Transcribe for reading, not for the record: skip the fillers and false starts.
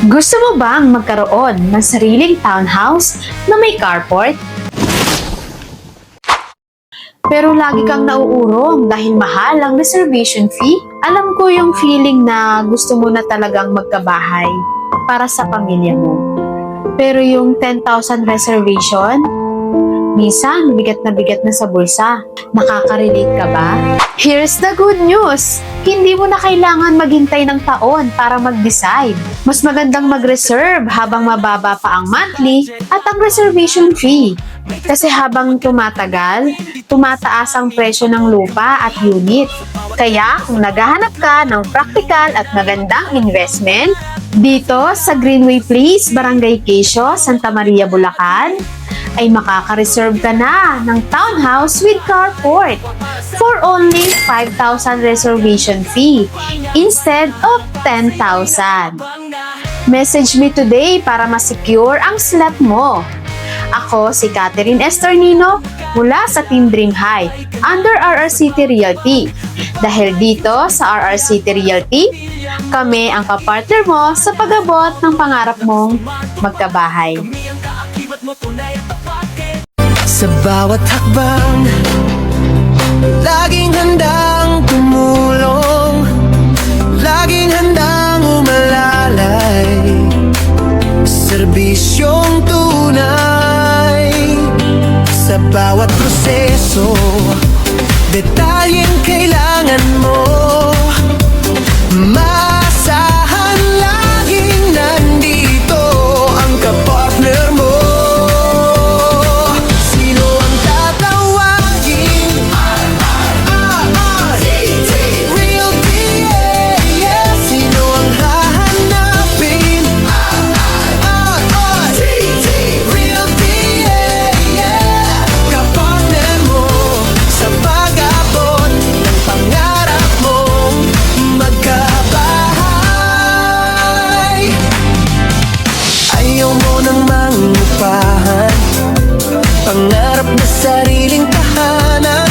Gusto mo bang magkaroon ng sariling townhouse na may carport? Pero lagi kang nauurong dahil mahal ang reservation fee? Alam ko yung feeling na gusto mo na talagang magkabahay para sa pamilya mo. Pero yung 10,000 reservation, minsan bigat na sa bulsa. Nakaka-relate ka ba? Here's the good news! Hindi mo na kailangan maghintay ng taon para mag-decide. Mas magandang mag-reserve habang mababa pa ang monthly at ang reservation fee. Kasi habang tumatagal, tumataas ang presyo ng lupa at unit. Kaya kung naghahanap ka ng practical at magandang investment, dito sa Greenway Place, Barangay Quezon, Santa Maria, Bulacan, ay makaka-reserve ka na ng townhouse with carport for only 5,000 reservation fee instead of 10,000. Message me today para ma-secure ang slot mo. Ako si Catherine Estornino mula sa Team Dream High under RRCT Realty. Dahil dito sa RRCT Realty, kami ang kapartner mo sa pag-abot ng pangarap mong magkabahay. Sa bawat hakbang, laging handang tumulong, laging handang umalalay, serbisyong tunay. Sa bawat proseso, detalyeng kailangan mo, maasahan laging nandito ang kapartner mo. Pangarap na sariling tahanan,